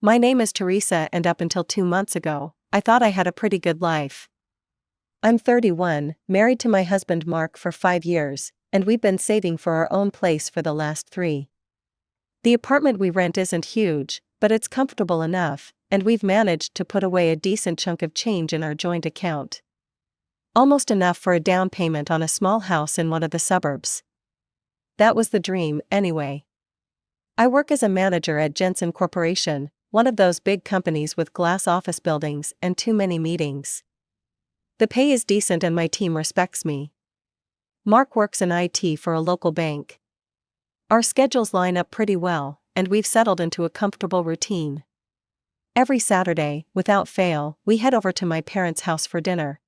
My name is Teresa, and up until 2 months ago, I thought I had a pretty good life. I'm 31, married to my husband Mark for 5 years, and we've been saving for our own place for the last 3. The apartment we rent isn't huge, but it's comfortable enough, and we've managed to put away a decent chunk of change in our joint account. Almost enough for a down payment on a small house in one of the suburbs. That was the dream, anyway. I work as a manager at Jensen Corporation, one of those big companies with glass office buildings and too many meetings. The pay is decent and my team respects me. Mark works in IT for a local bank. Our schedules line up pretty well, and we've settled into a comfortable routine. Every Saturday, without fail, we head over to my parents' house for dinner.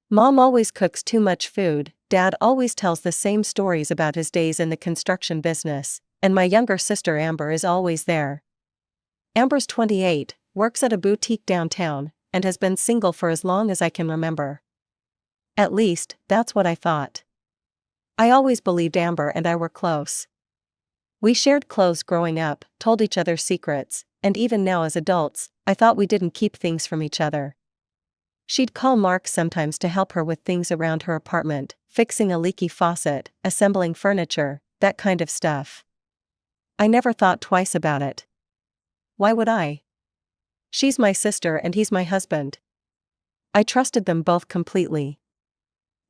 Mom always cooks too much food, Dad always tells the same stories about his days in the construction business, and my younger sister Amber is always there. Amber's 28, works at a boutique downtown, and has been single for as long as I can remember. At least, that's what I thought. I always believed Amber and I were close. We shared clothes growing up, told each other secrets, and even now as adults, I thought we didn't keep things from each other. She'd call Mark sometimes to help her with things around her apartment, fixing a leaky faucet, assembling furniture, that kind of stuff. I never thought twice about it. Why would I? She's my sister and he's my husband. I trusted them both completely.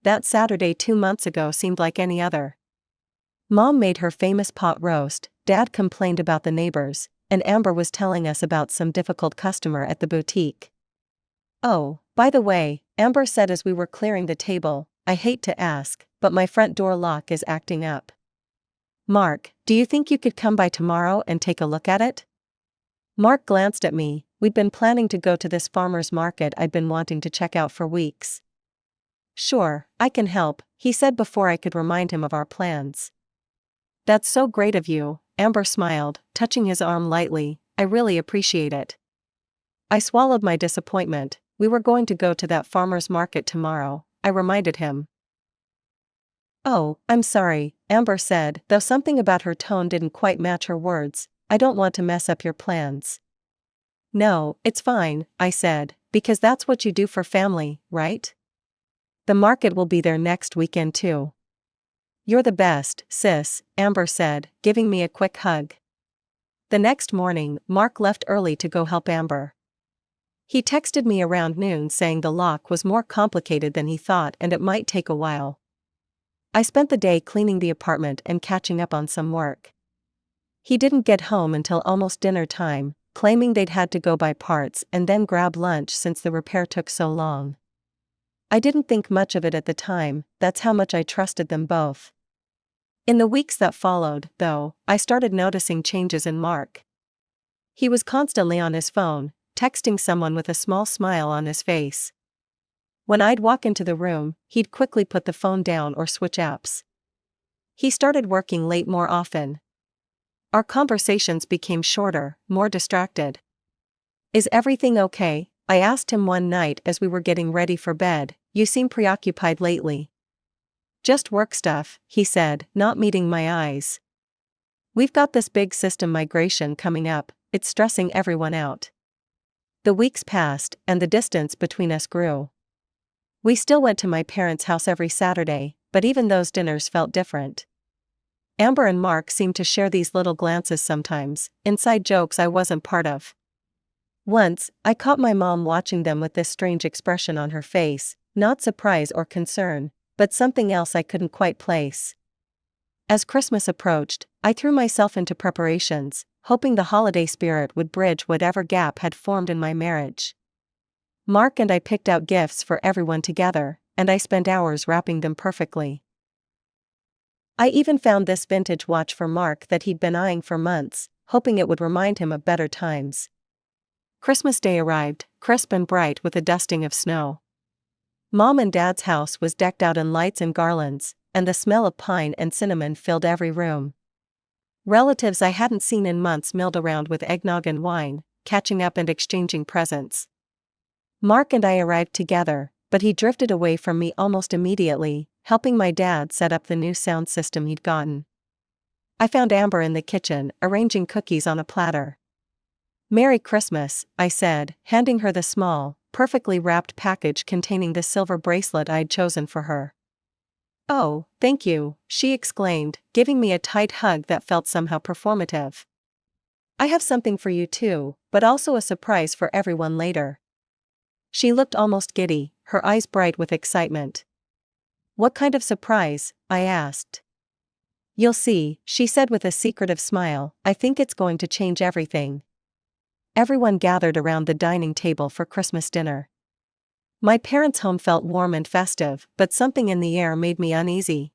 That Saturday 2 months ago seemed like any other. Mom made her famous pot roast, Dad complained about the neighbors, and Amber was telling us about some difficult customer at the boutique. Oh, by the way, Amber said as we were clearing the table, I hate to ask, but my front door lock is acting up. Mark, do you think you could come by tomorrow and take a look at it? Mark glanced at me. We'd been planning to go to this farmer's market I'd been wanting to check out for weeks. Sure, I can help, he said before I could remind him of our plans. That's so great of you, Amber smiled, touching his arm lightly. I really appreciate it. I swallowed my disappointment. We were going to go to that farmer's market tomorrow, I reminded him. Oh, I'm sorry, Amber said, though something about her tone didn't quite match her words. I don't want to mess up your plans. No, it's fine, I said, because that's what you do for family, right? The market will be there next weekend too. You're the best, sis, Amber said, giving me a quick hug. The next morning, Mark left early to go help Amber. He texted me around noon saying the lock was more complicated than he thought and it might take a while. I spent the day cleaning the apartment and catching up on some work. He didn't get home until almost dinner time, claiming they'd had to go buy parts and then grab lunch since the repair took so long. I didn't think much of it at the time, that's how much I trusted them both. In the weeks that followed, though, I started noticing changes in Mark. He was constantly on his phone, texting someone with a small smile on his face. When I'd walk into the room, he'd quickly put the phone down or switch apps. He started working late more often. Our conversations became shorter, more distracted. Is everything okay? I asked him one night as we were getting ready for bed. You seem preoccupied lately. Just work stuff, he said, not meeting my eyes. We've got this big system migration coming up, it's stressing everyone out. The weeks passed, and the distance between us grew. We still went to my parents' house every Saturday, but even those dinners felt different. Amber and Mark seemed to share these little glances sometimes, inside jokes I wasn't part of. Once, I caught my mom watching them with this strange expression on her face, not surprise or concern, but something else I couldn't quite place. As Christmas approached, I threw myself into preparations, hoping the holiday spirit would bridge whatever gap had formed in my marriage. Mark and I picked out gifts for everyone together, and I spent hours wrapping them perfectly. I even found this vintage watch for Mark that he'd been eyeing for months, hoping it would remind him of better times. Christmas Day arrived, crisp and bright with a dusting of snow. Mom and Dad's house was decked out in lights and garlands, and the smell of pine and cinnamon filled every room. Relatives I hadn't seen in months milled around with eggnog and wine, catching up and exchanging presents. Mark and I arrived together, but he drifted away from me almost immediately, helping my dad set up the new sound system he'd gotten. I found Amber in the kitchen, arranging cookies on a platter. "Merry Christmas," I said, handing her the small, perfectly wrapped package containing the silver bracelet I'd chosen for her. "Oh, thank you," she exclaimed, giving me a tight hug that felt somehow performative. "I have something for you too, but also a surprise for everyone later." She looked almost giddy, her eyes bright with excitement. "What kind of surprise?" I asked. "You'll see," she said with a secretive smile. "I think it's going to change everything." Everyone gathered around the dining table for Christmas dinner. My parents' home felt warm and festive, but something in the air made me uneasy.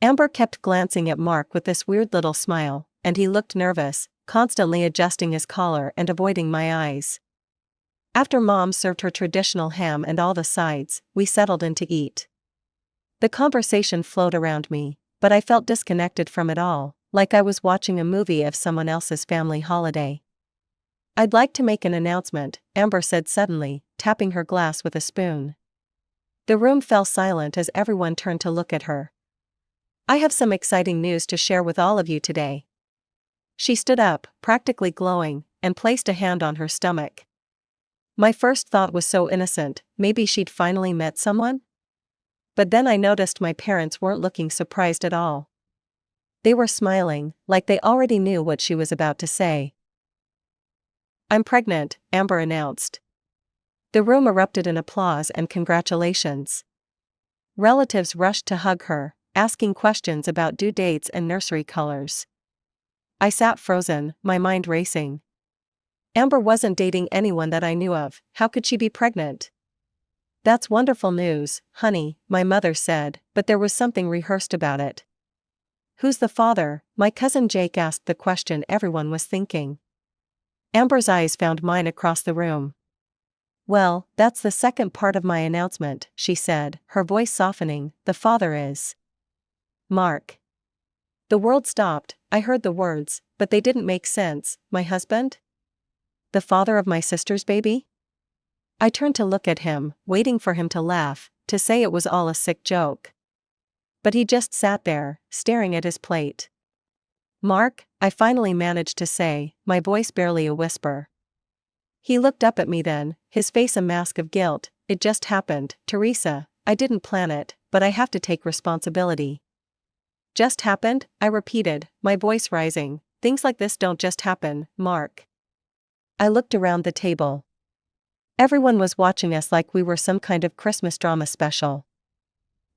Amber kept glancing at Mark with this weird little smile, and he looked nervous, constantly adjusting his collar and avoiding my eyes. After Mom served her traditional ham and all the sides, we settled in to eat. The conversation flowed around me, but I felt disconnected from it all, like I was watching a movie of someone else's family holiday. "I'd like to make an announcement," Amber said suddenly, tapping her glass with a spoon. The room fell silent as everyone turned to look at her. "I have some exciting news to share with all of you today." She stood up, practically glowing, and placed a hand on her stomach. My first thought was so innocent, maybe she'd finally met someone? But then I noticed my parents weren't looking surprised at all. They were smiling, like they already knew what she was about to say. "I'm pregnant," Amber announced. The room erupted in applause and congratulations. Relatives rushed to hug her, asking questions about due dates and nursery colors. I sat frozen, my mind racing. Amber wasn't dating anyone that I knew of. How could she be pregnant? "That's wonderful news, honey," my mother said, but there was something rehearsed about it. "Who's the father?" my cousin Jake asked the question everyone was thinking. Amber's eyes found mine across the room. "Well, that's the second part of my announcement," she said, her voice softening. "The father is Mark." The world stopped. I heard the words, but they didn't make sense. My husband? The father of my sister's baby? I turned to look at him, waiting for him to laugh, to say it was all a sick joke. But he just sat there, staring at his plate. "Mark," I finally managed to say, my voice barely a whisper. He looked up at me then, his face a mask of guilt. "It just happened, Teresa. I didn't plan it, but I have to take responsibility." "Just happened?" I repeated, my voice rising. "Things like this don't just happen, Mark." I looked around the table. Everyone was watching us like we were some kind of Christmas drama special.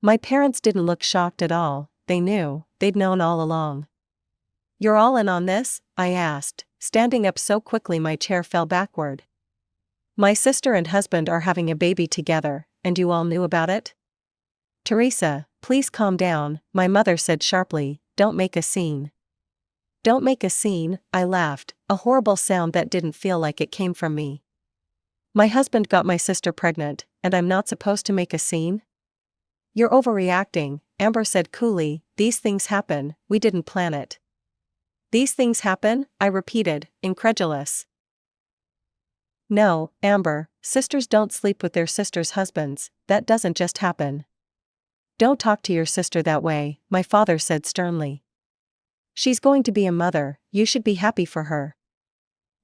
My parents didn't look shocked at all. They knew, they'd known all along. "You're all in on this?" I asked, standing up so quickly my chair fell backward. "My sister and husband are having a baby together, and you all knew about it?" "Teresa, please calm down," my mother said sharply. "Don't make a scene." "Don't make a scene," I laughed, a horrible sound that didn't feel like it came from me. "My husband got my sister pregnant, and I'm not supposed to make a scene?" "You're overreacting," Amber said coolly. "These things happen, we didn't plan it." "These things happen?" I repeated, incredulous. "No, Amber, sisters don't sleep with their sisters' husbands, that doesn't just happen." "Don't talk to your sister that way," my father said sternly. "She's going to be a mother, you should be happy for her."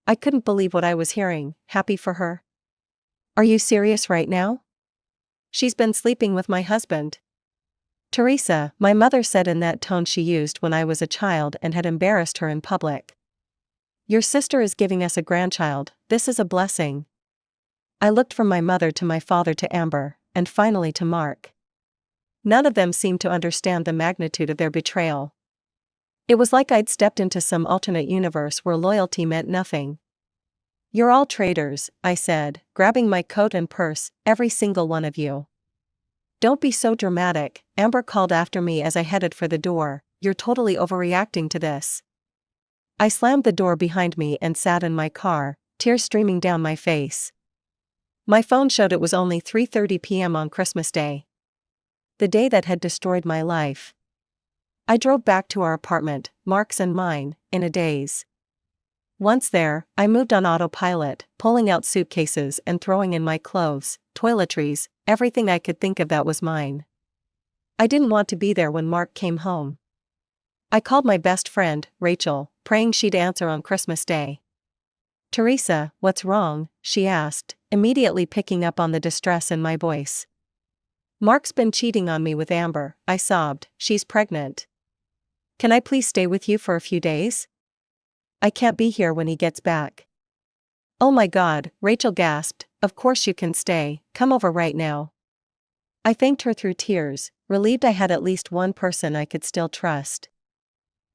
I couldn't believe what I was hearing. Happy for her? "Are you serious right now?" "She's been sleeping with my husband." "Teresa," my mother said in that tone she used when I was a child and had embarrassed her in public. "Your sister is giving us a grandchild, this is a blessing." I looked from my mother to my father to Amber, and finally to Mark. None of them seemed to understand the magnitude of their betrayal. It was like I'd stepped into some alternate universe where loyalty meant nothing. "You're all traitors," I said, grabbing my coat and purse, "every single one of you." "Don't be so dramatic," Amber called after me as I headed for the door. "You're totally overreacting to this." I slammed the door behind me and sat in my car, tears streaming down my face. My phone showed it was only 3:30 p.m. on Christmas Day. The day that had destroyed my life. I drove back to our apartment, Mark's and mine, in a daze. Once there, I moved on autopilot, pulling out suitcases and throwing in my clothes, toiletries, everything I could think of that was mine. I didn't want to be there when Mark came home. I called my best friend, Rachel, praying she'd answer on Christmas Day. Teresa, what's wrong? She asked, immediately picking up on the distress in my voice. Mark's been cheating on me with Amber, I sobbed. She's pregnant. Can I please stay with you for a few days? I can't be here when he gets back. Oh my God, Rachel gasped, of course you can stay, come over right now. I thanked her through tears, relieved I had at least one person I could still trust.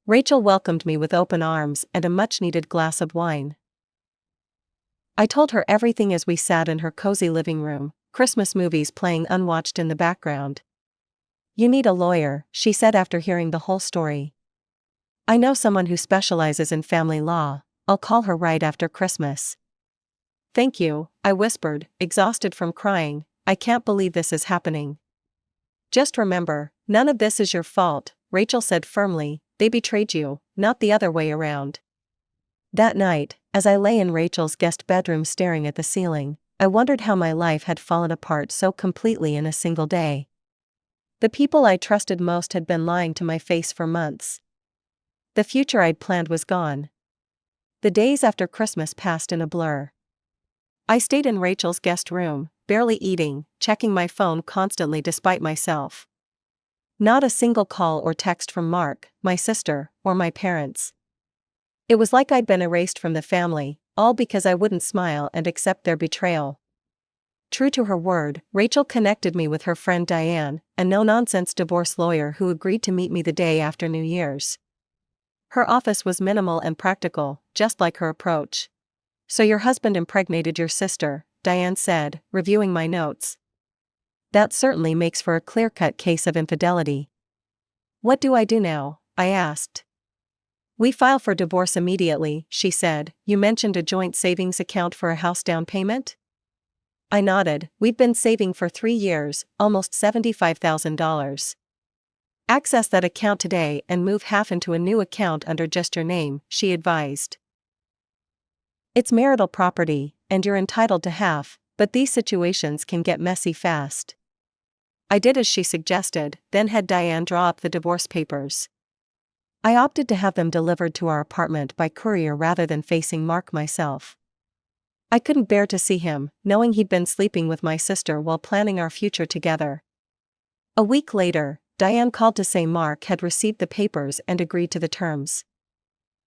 Rachel welcomed me with open arms and a much-needed glass of wine. I told her everything as we sat in her cozy living room, Christmas movies playing unwatched in the background. You need a lawyer, she said after hearing the whole story. I know someone who specializes in family law. I'll call her right after Christmas. Thank you, I whispered, exhausted from crying. I can't believe this is happening. Just remember, none of this is your fault, Rachel said firmly. They betrayed you, not the other way around. That night, as I lay in Rachel's guest bedroom staring at the ceiling, I wondered how my life had fallen apart so completely in a single day. The people I trusted most had been lying to my face for months. The future I'd planned was gone. The days after Christmas passed in a blur. I stayed in Rachel's guest room, barely eating, checking my phone constantly despite myself. Not a single call or text from Mark, my sister, or my parents. It was like I'd been erased from the family, all because I wouldn't smile and accept their betrayal. True to her word, Rachel connected me with her friend Diane, a no-nonsense divorce lawyer who agreed to meet me the day after New Year's. Her office was minimal and practical, just like her approach. So your husband impregnated your sister, Diane said, reviewing my notes. That certainly makes for a clear-cut case of infidelity. What do I do now? I asked. We file for divorce immediately, she said. You mentioned a joint savings account for a house down payment? I nodded. We've been saving for 3 years, almost $75,000. Access that account today and move half into a new account under just your name, she advised. It's marital property, and you're entitled to half, but these situations can get messy fast. I did as she suggested, then had Diane draw up the divorce papers. I opted to have them delivered to our apartment by courier rather than facing Mark myself. I couldn't bear to see him, knowing he'd been sleeping with my sister while planning our future together. A week later, Diane called to say Mark had received the papers and agreed to the terms.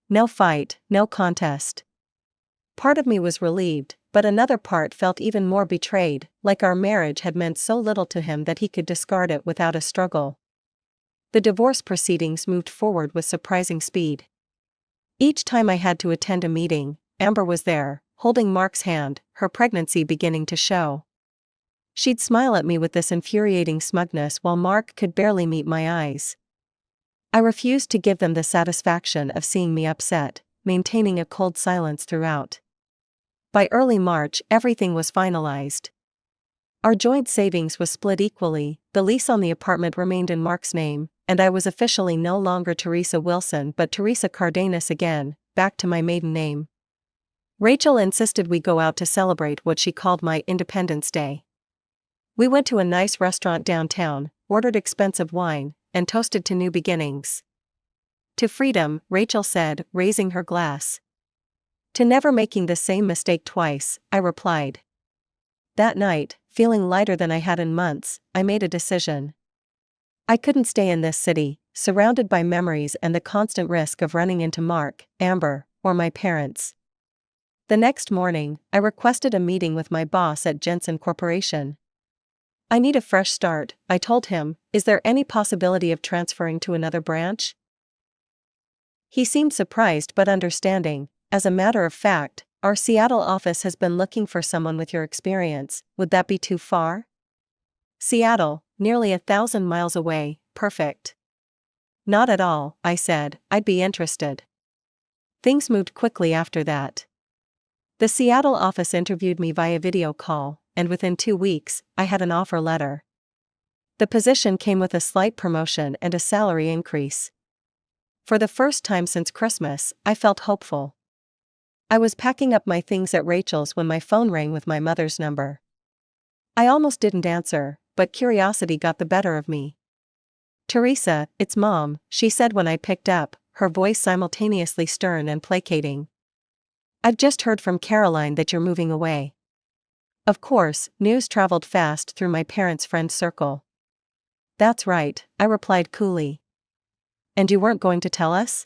No fight, no contest. Part of me was relieved, but another part felt even more betrayed, like our marriage had meant so little to him that he could discard it without a struggle. The divorce proceedings moved forward with surprising speed. Each time I had to attend a meeting, Amber was there, holding Mark's hand, her pregnancy beginning to show. She'd smile at me with this infuriating smugness while Mark could barely meet my eyes. I refused to give them the satisfaction of seeing me upset, maintaining a cold silence throughout. By early March, everything was finalized. Our joint savings was split equally, the lease on the apartment remained in Mark's name, and I was officially no longer Teresa Wilson but Teresa Cardenas again, back to my maiden name. Rachel insisted we go out to celebrate what she called my Independence Day. We went to a nice restaurant downtown, ordered expensive wine, and toasted to new beginnings. To freedom, Rachel said, raising her glass. To never making the same mistake twice, I replied. That night, feeling lighter than I had in months, I made a decision. I couldn't stay in this city, surrounded by memories and the constant risk of running into Mark, Amber, or my parents. The next morning, I requested a meeting with my boss at Jensen Corporation. I need a fresh start, I told him. Is there any possibility of transferring to another branch? He seemed surprised but understanding. As a matter of fact, our Seattle office has been looking for someone with your experience. Would that be too far? Seattle, nearly 1,000 miles away, perfect. Not at all, I said. I'd be interested. Things moved quickly after that. The Seattle office interviewed me via video call, and within 2 weeks, I had an offer letter. The position came with a slight promotion and a salary increase. For the first time since Christmas, I felt hopeful. I was packing up my things at Rachel's when my phone rang with my mother's number. I almost didn't answer, but curiosity got the better of me. Teresa, it's Mom, she said when I picked up, her voice simultaneously stern and placating. I've just heard from Caroline that you're moving away. Of course, news traveled fast through my parents' friend circle. That's right, I replied coolly. And you weren't going to tell us?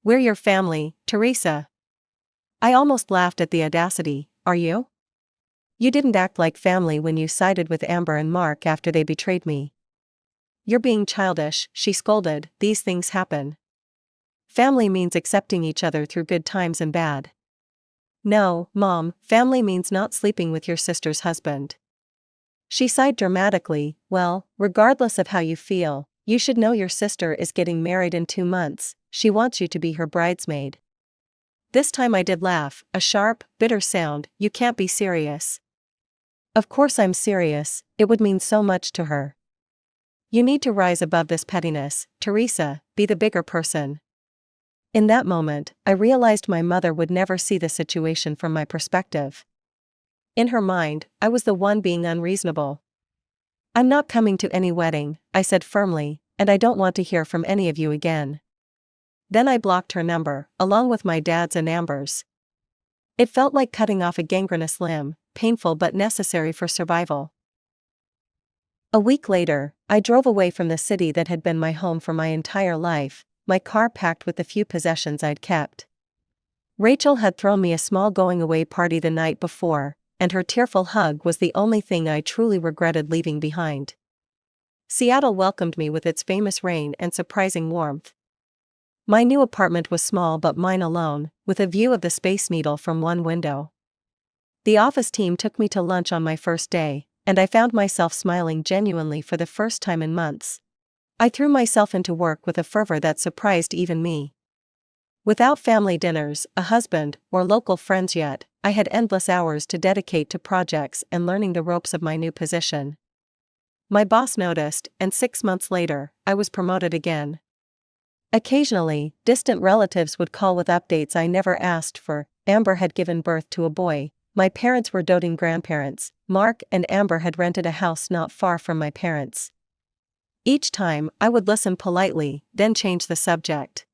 We're your family, Teresa. I almost laughed at the audacity. Are you? You didn't act like family when you sided with Amber and Mark after they betrayed me. You're being childish, she scolded. These things happen. Family means accepting each other through good times and bad. No, Mom, family means not sleeping with your sister's husband. She sighed dramatically. Well, regardless of how you feel, you should know your sister is getting married in 2 months. She wants you to be her bridesmaid. This time I did laugh, a sharp, bitter sound. You can't be serious. Of course I'm serious, it would mean so much to her. You need to rise above this pettiness, Teresa, be the bigger person. In that moment, I realized my mother would never see the situation from my perspective. In her mind, I was the one being unreasonable. I'm not coming to any wedding, I said firmly, and I don't want to hear from any of you again. Then I blocked her number, along with my dad's and Amber's. It felt like cutting off a gangrenous limb, painful but necessary for survival. A week later, I drove away from the city that had been my home for my entire life, my car packed with the few possessions I'd kept. Rachel had thrown me a small going-away party the night before, and her tearful hug was the only thing I truly regretted leaving behind. Seattle welcomed me with its famous rain and surprising warmth. My new apartment was small but mine alone, with a view of the Space Needle from one window. The office team took me to lunch on my first day, and I found myself smiling genuinely for the first time in months. I threw myself into work with a fervor that surprised even me. Without family dinners, a husband, or local friends yet, I had endless hours to dedicate to projects and learning the ropes of my new position. My boss noticed, and 6 months later, I was promoted again. Occasionally, distant relatives would call with updates I never asked for. Amber had given birth to a boy. My parents were doting grandparents. Mark and Amber had rented a house not far from my parents. Each time, I would listen politely, then change the subject.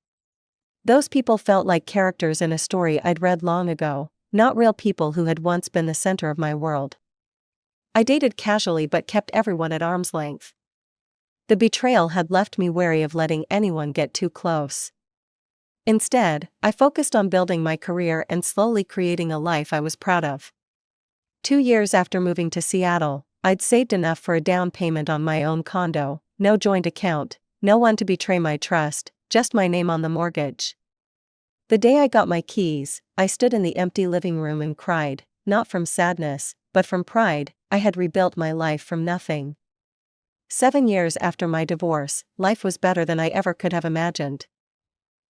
Those people felt like characters in a story I'd read long ago, not real people who had once been the center of my world. I dated casually but kept everyone at arm's length. The betrayal had left me wary of letting anyone get too close. Instead, I focused on building my career and slowly creating a life I was proud of. 2 years after moving to Seattle, I'd saved enough for a down payment on my own condo, no joint account, no one to betray my trust, just my name on the mortgage. The day I got my keys, I stood in the empty living room and cried, not from sadness, but from pride. I had rebuilt my life from nothing. 7 years after my divorce, life was better than I ever could have imagined.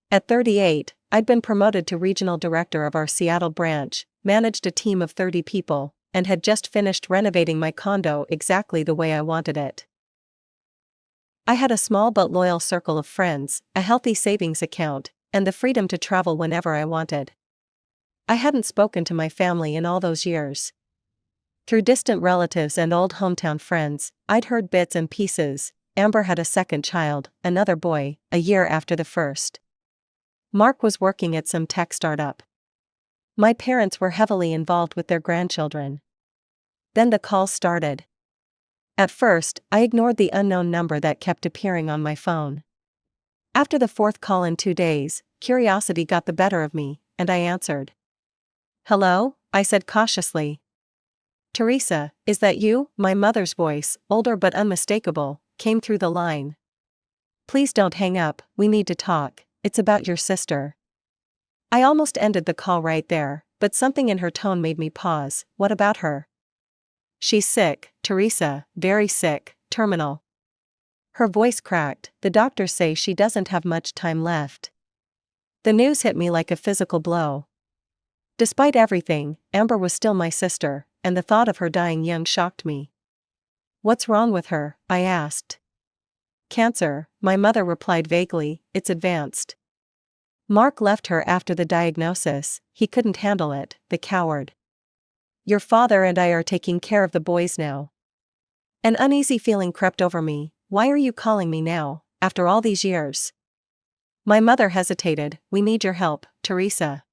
At 38, I'd been promoted to regional director of our Seattle branch, managed a team of 30 people, and had just finished renovating my condo exactly the way I wanted it. I had a small but loyal circle of friends, a healthy savings account, and the freedom to travel whenever I wanted. I hadn't spoken to my family in all those years. Through distant relatives and old hometown friends, I'd heard bits and pieces. Amber had a second child, another boy, a year after the first. Mark was working at some tech startup. My parents were heavily involved with their grandchildren. Then the calls started. At first, I ignored the unknown number that kept appearing on my phone. After the 4th call in 2 days, curiosity got the better of me, and I answered. "Hello?" I said cautiously. "Teresa, is that you?" My mother's voice, older but unmistakable, came through the line. "Please don't hang up, we need to talk, it's about your sister." I almost ended the call right there, but something in her tone made me pause. "What about her?" "She's sick, Teresa, very sick, terminal." Her voice cracked. "The doctors say she doesn't have much time left." The news hit me like a physical blow. Despite everything, Amber was still my sister, and the thought of her dying young shocked me. "What's wrong with her?" I asked. "Cancer," my mother replied vaguely, "it's advanced." Mark left her after the diagnosis. He couldn't handle it, the coward. "Your father and I are taking care of the boys now." An uneasy feeling crept over me. "Why are you calling me now, after all these years?" My mother hesitated. "We need your help, Teresa."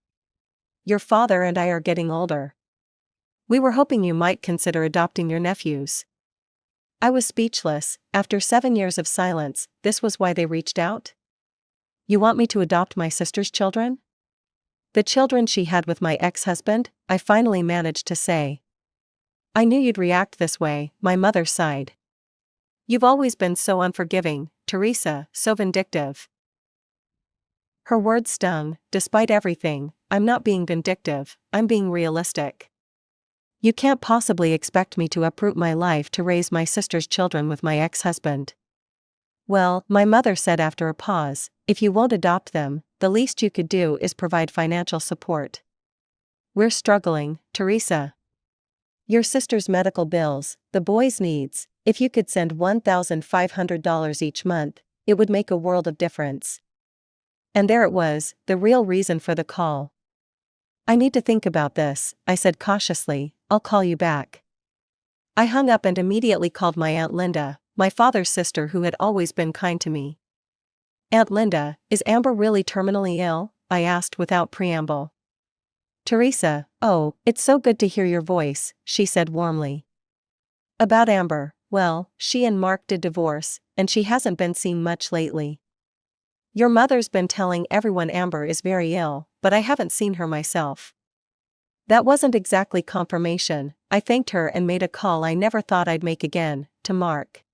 Your father and I are getting older. We were hoping you might consider adopting your nephews. I was speechless. After 7 years of silence, this was why they reached out? You want me to adopt my sister's children? The children she had with my ex-husband, I finally managed to say. I knew you'd react this way, my mother sighed. You've always been so unforgiving, Teresa, so vindictive. Her words stung. Despite everything, I'm not being vindictive, I'm being realistic. You can't possibly expect me to uproot my life to raise my sister's children with my ex-husband. Well, my mother said after a pause, if you won't adopt them, the least you could do is provide financial support. We're struggling, Teresa. Your sister's medical bills, the boys' needs, if you could send $1,500 each month, it would make a world of difference. And there it was, the real reason for the call. I need to think about this, I said cautiously. I'll call you back. I hung up and immediately called my Aunt Linda, my father's sister who had always been kind to me. Aunt Linda, is Amber really terminally ill? I asked without preamble. Teresa, oh, it's so good to hear your voice, she said warmly. About Amber, well, she and Mark did divorce, and she hasn't been seen much lately. Your mother's been telling everyone Amber is very ill, but I haven't seen her myself. That wasn't exactly confirmation. I thanked her and made a call I never thought I'd make again, to Mark.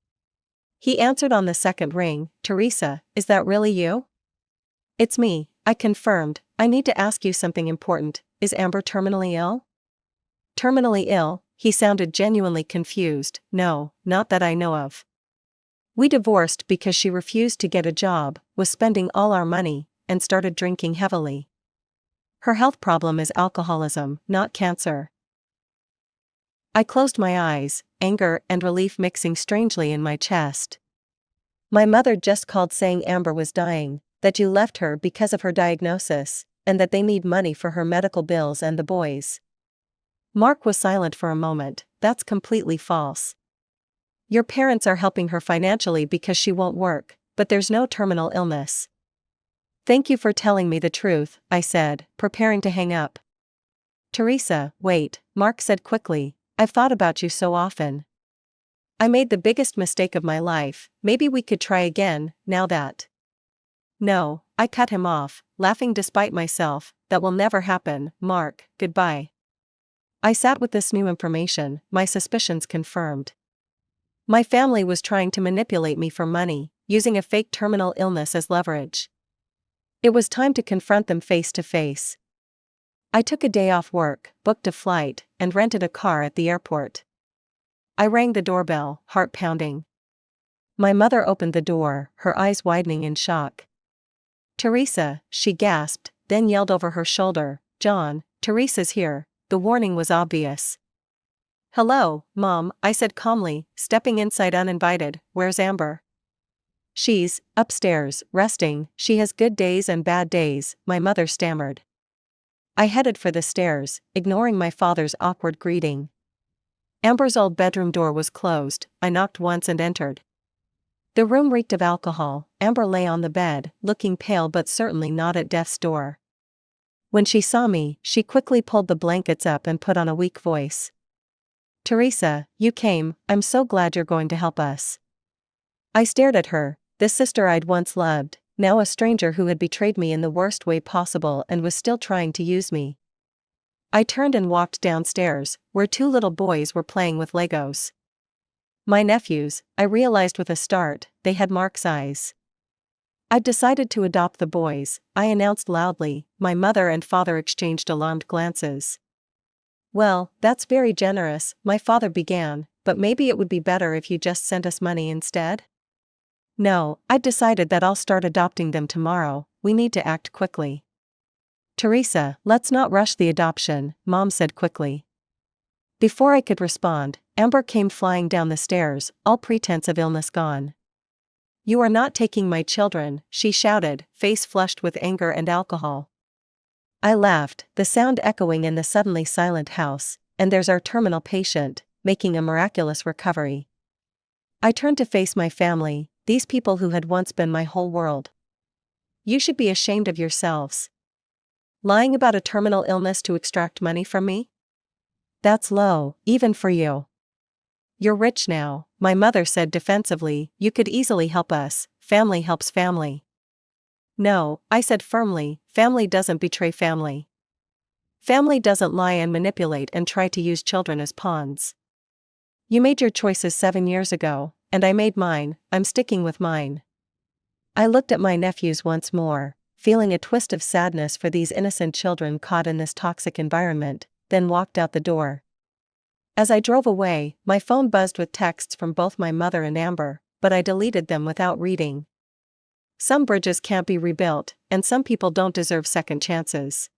He answered on the second ring. Teresa, is that really you? It's me, I confirmed. I need to ask you something important. Is Amber terminally ill? Terminally ill? He sounded genuinely confused. No, not that I know of. We divorced because she refused to get a job, was spending all our money, and started drinking heavily. Her health problem is alcoholism, not cancer. I closed my eyes, anger and relief mixing strangely in my chest. My mother just called saying Amber was dying, that you left her because of her diagnosis, and that they need money for her medical bills and the boys. Mark was silent for a moment. That's completely false. Your parents are helping her financially because she won't work, but there's no terminal illness. Thank you for telling me the truth, I said, preparing to hang up. Teresa, wait, Mark said quickly, I've thought about you so often. I made the biggest mistake of my life. Maybe we could try again, now that. No, I cut him off, laughing despite myself. That will never happen, Mark, goodbye. I sat with this new information, my suspicions confirmed. My family was trying to manipulate me for money, using a fake terminal illness as leverage. It was time to confront them face to face. I took a day off work, booked a flight, and rented a car at the airport. I rang the doorbell, heart pounding. My mother opened the door, her eyes widening in shock. Teresa, she gasped, then yelled over her shoulder, John, Teresa's here. The warning was obvious. Hello, Mom, I said calmly, stepping inside uninvited. Where's Amber? She's upstairs, resting. She has good days and bad days, my mother stammered. I headed for the stairs, ignoring my father's awkward greeting. Amber's old bedroom door was closed. I knocked once and entered. The room reeked of alcohol. Amber lay on the bed, looking pale but certainly not at death's door. When she saw me, she quickly pulled the blankets up and put on a weak voice. Teresa, you came. I'm so glad you're going to help us. I stared at her, this sister I'd once loved, now a stranger who had betrayed me in the worst way possible and was still trying to use me. I turned and walked downstairs, where 2 little boys were playing with Legos. My nephews, I realized with a start, they had Mark's eyes. I'd decided to adopt the boys, I announced loudly. My mother and father exchanged alarmed glances. Well, that's very generous, my father began, but maybe it would be better if you just sent us money instead? No, I'd decided that I'll start adopting them tomorrow. We need to act quickly. Teresa, let's not rush the adoption, Mom said quickly. Before I could respond, Amber came flying down the stairs, all pretense of illness gone. You are not taking my children, she shouted, face flushed with anger and alcohol. I laughed, the sound echoing in the suddenly silent house, and there's our terminal patient, making a miraculous recovery. I turned to face my family, these people who had once been my whole world. You should be ashamed of yourselves. Lying about a terminal illness to extract money from me? That's low, even for you. You're rich now, my mother said defensively. You could easily help us. Family helps family. No, I said firmly, family doesn't betray family. Family doesn't lie and manipulate and try to use children as pawns. You made your choices 7 years ago, and I made mine. I'm sticking with mine. I looked at my nephews once more, feeling a twist of sadness for these innocent children caught in this toxic environment, then walked out the door. As I drove away, my phone buzzed with texts from both my mother and Amber, but I deleted them without reading. Some bridges can't be rebuilt, and some people don't deserve second chances.